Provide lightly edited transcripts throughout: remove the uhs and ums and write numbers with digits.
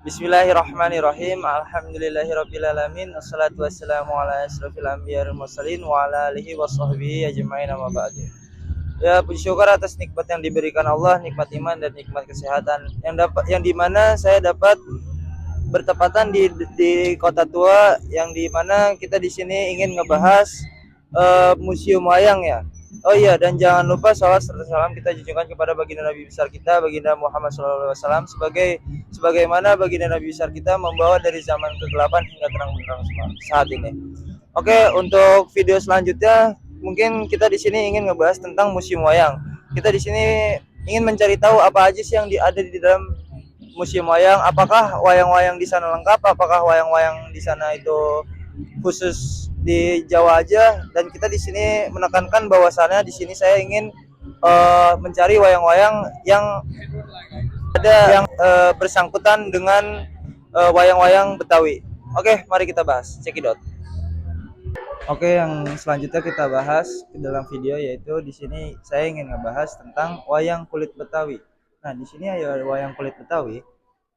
Bismillahirrahmanirrahim. Alhamdulillahirabbil Wassalatu wassalamu ala asrofil anbiya'i wal mursalin wa ala alihi washabbihi ajmain, amma ba'du. Ya, puji syukur atas nikmat yang diberikan Allah, nikmat iman dan nikmat kesehatan yang dimana saya dapat bertepatan di Kota Tua, yang dimana kita di sini ingin ngebahas museum wayang ya. Oh iya, dan jangan lupa salawat serta salam kita junjungkan kepada baginda Nabi besar kita, baginda Muhammad SAW, sebagaimana baginda Nabi besar kita membawa dari zaman kegelapan hingga terang benderang saat ini. Oke, untuk video selanjutnya mungkin kita di sini ingin ngebahas tentang museum wayang. Kita di sini ingin mencari tahu apa aja sih yang ada di dalam museum wayang. Apakah wayang-wayang di sana lengkap? Apakah wayang-wayang di sana itu khusus di Jawa aja? Dan kita di sini menekankan bahwasannya di sini saya ingin mencari wayang-wayang yang ada yang bersangkutan dengan wayang-wayang Betawi. Oke, mari kita bahas. Cekidot. Oke, yang selanjutnya kita bahas ke dalam video, yaitu di sini saya ingin ngebahas tentang wayang kulit Betawi. Nah, di sini ada wayang kulit Betawi.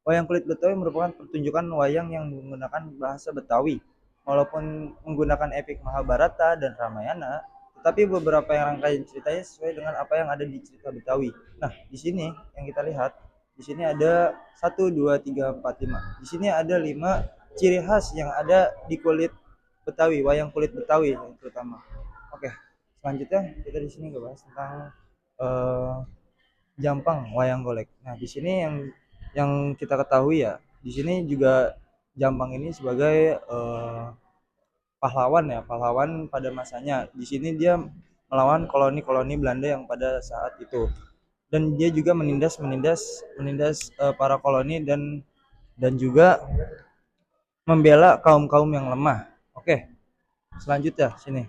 Wayang kulit Betawi merupakan pertunjukan wayang yang menggunakan bahasa Betawi. Walaupun menggunakan epik Mahabharata dan Ramayana, tetapi beberapa yang rangkaian ceritanya sesuai dengan apa yang ada di cerita Betawi. Nah, di sini yang kita lihat, di sini ada 1, 2, 3, 4, 5. Di sini ada 5 ciri khas yang ada di kulit Betawi, wayang kulit Betawi terutama. Oke, selanjutnya kita di sini ngebahas tentang jampang wayang golek. Nah, di sini yang kita ketahui ya, di sini juga Jampang ini sebagai pahlawan ya, pahlawan pada masanya. Di sini dia melawan koloni-koloni Belanda yang pada saat itu. Dan dia juga menindas para koloni dan juga membela kaum-kaum yang lemah. Oke. Selanjutnya sini.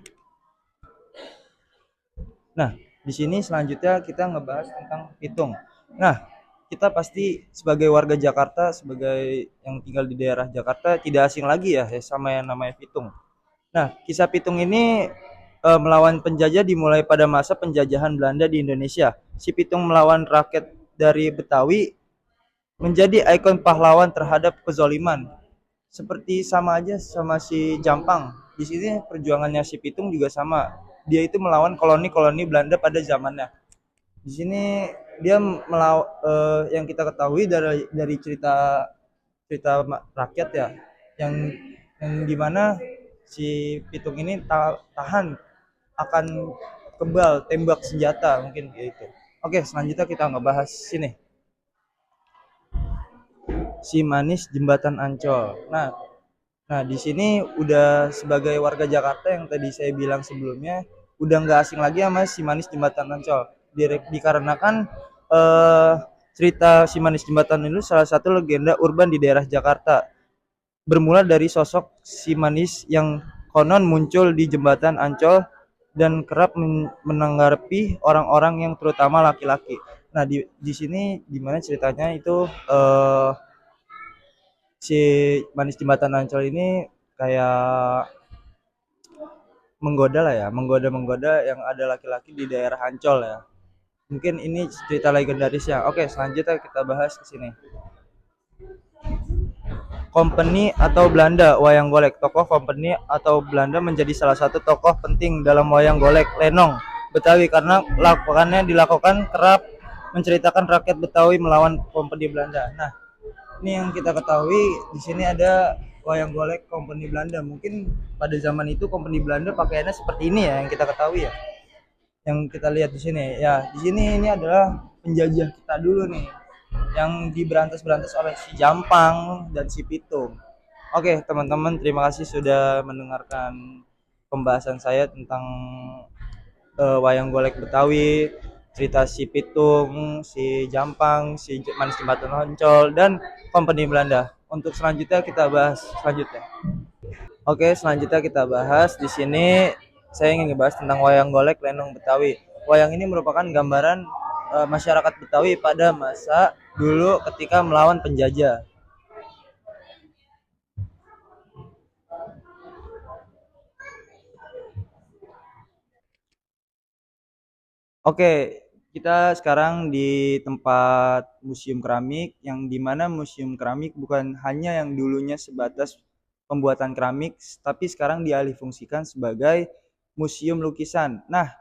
Nah, di sini selanjutnya kita ngebahas tentang pitung. Nah, kita pasti sebagai warga Jakarta, sebagai yang tinggal di daerah Jakarta, tidak asing lagi ya sama yang namanya pitung. Nah, kisah pitung ini melawan penjajah dimulai pada masa penjajahan Belanda di Indonesia. Si pitung melawan rakyat dari Betawi menjadi ikon pahlawan terhadap kezoliman. Seperti sama aja sama si Jampang. Di sini perjuangannya si Pitung juga sama. Dia itu melawan koloni-koloni Belanda pada zamannya. Di sini dia yang kita ketahui dari cerita rakyat ya, yang dimana si Pitung ini tahan akan kebal tembak senjata mungkin gitu. Oke, selanjutnya kita ngebahas sini. Si Manis Jembatan Ancol. Nah, di sini udah sebagai warga Jakarta yang tadi saya bilang sebelumnya, udah nggak asing lagi sama Si Manis Jembatan Ancol. Dikarenakan cerita Si Manis Jembatan itu salah satu legenda urban di daerah Jakarta. Bermula dari sosok Si Manis yang konon muncul di Jembatan Ancol dan kerap menanggapi orang-orang yang terutama laki-laki. Nah, di sini gimana ceritanya itu si Manis Jembatan Ancol ini kayak menggoda yang ada laki-laki di daerah Ancol ya. Mungkin ini cerita legendarisnya. Oke, selanjutnya kita bahas ke sini. Company atau Belanda wayang golek. Tokoh Company atau Belanda menjadi salah satu tokoh penting dalam wayang golek lenong Betawi karena dilakukan kerap menceritakan rakyat Betawi melawan Company Belanda. Nah, ini yang kita ketahui, di sini ada wayang golek Company Belanda. Mungkin pada zaman itu Company Belanda pakaiannya seperti ini ya, yang kita ketahui ya. Yang kita lihat di sini ya, di sini ini adalah penjajah kita dulu nih, yang diberantas oleh si Jampang dan si Pitung. Oke, teman-teman, terima kasih sudah mendengarkan pembahasan saya tentang wayang golek Betawi, cerita si Pitung, si Jampang, si Manis Jembatan Ancol, dan Company Belanda. Untuk selanjutnya kita bahas selanjutnya. Oke, selanjutnya kita bahas di sini saya ingin ngebahas tentang wayang golek lenong Betawi. Wayang ini merupakan gambaran masyarakat Betawi pada masa dulu ketika melawan penjajah. Oke, kita sekarang di tempat museum keramik, yang dimana museum keramik bukan hanya yang dulunya sebatas pembuatan keramik, tapi sekarang dialihfungsikan sebagai museum lukisan. Nah,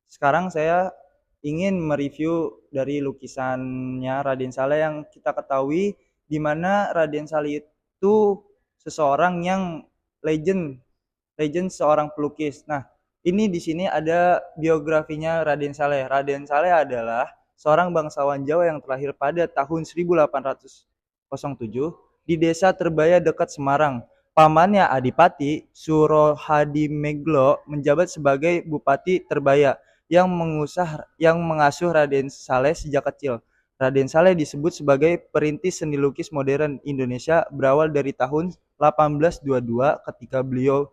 sekarang saya ingin mereview dari lukisannya Raden Saleh yang kita ketahui, di mana Raden Saleh itu seseorang yang legend legend seorang pelukis. Nah, ini di sini ada biografinya Raden Saleh. Raden Saleh adalah seorang bangsawan Jawa yang terlahir pada tahun 1807 di desa Terbaya dekat Semarang. Pamannya Adipati Surohadimeglo menjabat sebagai Bupati Terbaya yang mengasuh Raden Saleh sejak kecil. Raden Saleh disebut sebagai perintis seni lukis modern Indonesia berawal dari tahun 1822 ketika beliau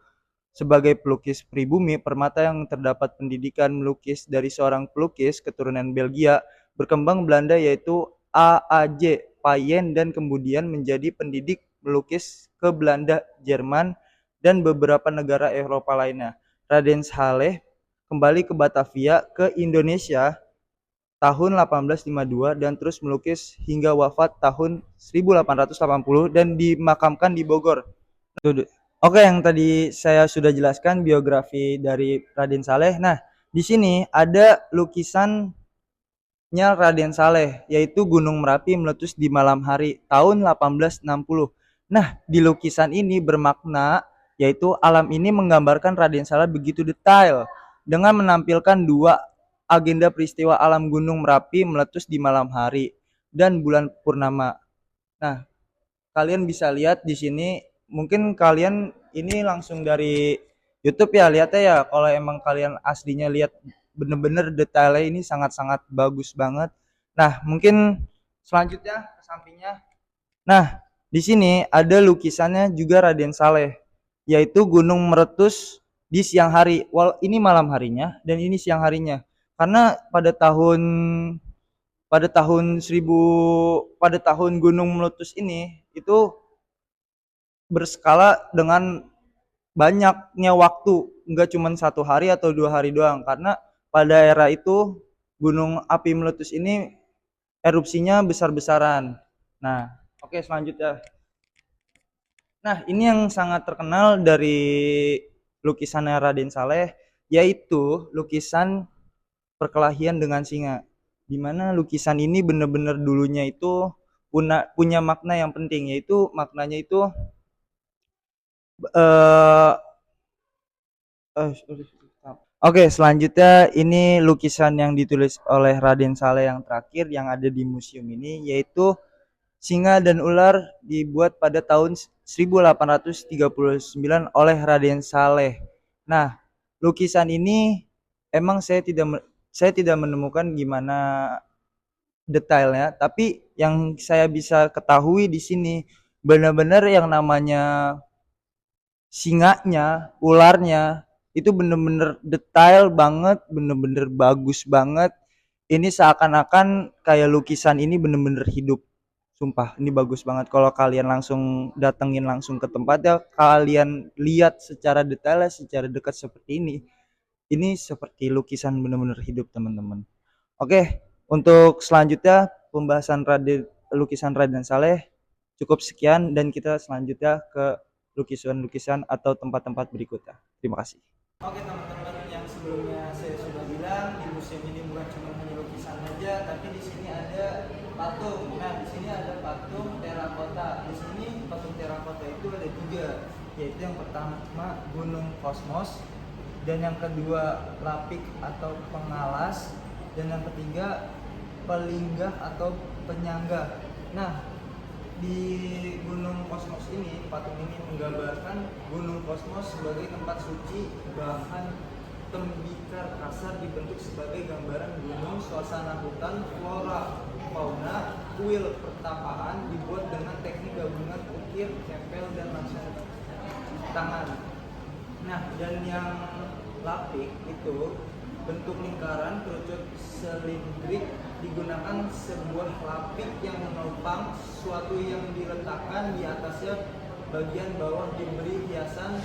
sebagai pelukis pribumi permata yang terdapat pendidikan melukis dari seorang pelukis keturunan Belgia berkembang Belanda yaitu A.A.J. Payen dan kemudian menjadi pendidik melukis ke Belanda, Jerman, dan beberapa negara Eropa lainnya. Raden Saleh kembali ke Batavia ke Indonesia tahun 1852 dan terus melukis hingga wafat tahun 1880 dan dimakamkan di Bogor. Oke, yang tadi saya sudah jelaskan biografi dari Raden Saleh. Nah, di sini ada lukisannya Raden Saleh, yaitu Gunung Merapi meletus di malam hari tahun 1860. Nah, di lukisan ini bermakna, yaitu alam ini menggambarkan Raden Saleh begitu detail dengan menampilkan dua agenda peristiwa alam Gunung Merapi meletus di malam hari dan bulan purnama. Nah, kalian bisa lihat di sini, mungkin kalian ini langsung dari YouTube ya lihatnya ya, kalau emang kalian aslinya lihat bener-bener detailnya ini sangat-sangat bagus banget. Nah, mungkin selanjutnya ke sampingnya. Nah, di sini ada lukisannya juga Raden Saleh, yaitu gunung meletus di siang hari. Ini malam harinya dan ini siang harinya. Karena pada tahun 1000 pada tahun gunung meletus ini itu berskala dengan banyaknya waktu, nggak cuma 1 hari atau 2 hari doang, karena pada era itu gunung api meletus ini erupsinya besar-besaran. Nah, oke, selanjutnya. Nah, ini yang sangat terkenal dari lukisan Raden Saleh, yaitu lukisan perkelahian dengan singa, di mana lukisan ini benar-benar dulunya itu punya makna yang penting, yaitu maknanya itu eh Oke, selanjutnya ini lukisan yang ditulis oleh Raden Saleh yang terakhir yang ada di museum ini, yaitu singa dan ular, dibuat pada tahun 1839 oleh Raden Saleh. Nah, lukisan ini emang saya tidak menemukan gimana detailnya, tapi yang saya bisa ketahui di sini benar-benar yang namanya singanya, ularnya itu bener-bener detail banget, bener-bener bagus banget. Ini seakan-akan kayak lukisan ini bener-bener hidup. Sumpah, ini bagus banget. Kalau kalian langsung datengin langsung ke tempatnya, kalian lihat secara detail, secara dekat seperti ini seperti lukisan bener-bener hidup, teman-teman. Oke, untuk selanjutnya pembahasan lukisan Raden Saleh cukup sekian, dan kita selanjutnya ke lukisan-lukisan atau tempat-tempat berikutnya. Terima kasih. Oke, teman-teman, yang sebelumnya saya sudah bilang di museum ini bukan cuma hanya lukisan saja, tapi di sini ada patung. Nah, di sini ada patung terakota. Di sini patung terakota itu ada 3, yaitu yang pertama Gunung Kosmos, dan yang kedua Lapik atau Pengalas, dan yang ketiga Pelinggah atau Penyangga. Nah, di Gunung Kosmos ini, patung ini menggambarkan Gunung Kosmos sebagai tempat suci, bahan tembikar kasar dibentuk sebagai gambaran gunung, suasana hutan, flora, fauna, kuil pertapaan dibuat dengan teknik gabungan ukir, tempel, dan langsung tangan. Nah, dan yang lapik itu bentuk lingkaran kerucut silindrik, digunakan sebuah lapik yang menopang suatu yang diletakkan di atasnya, bagian bawah diberi hiasan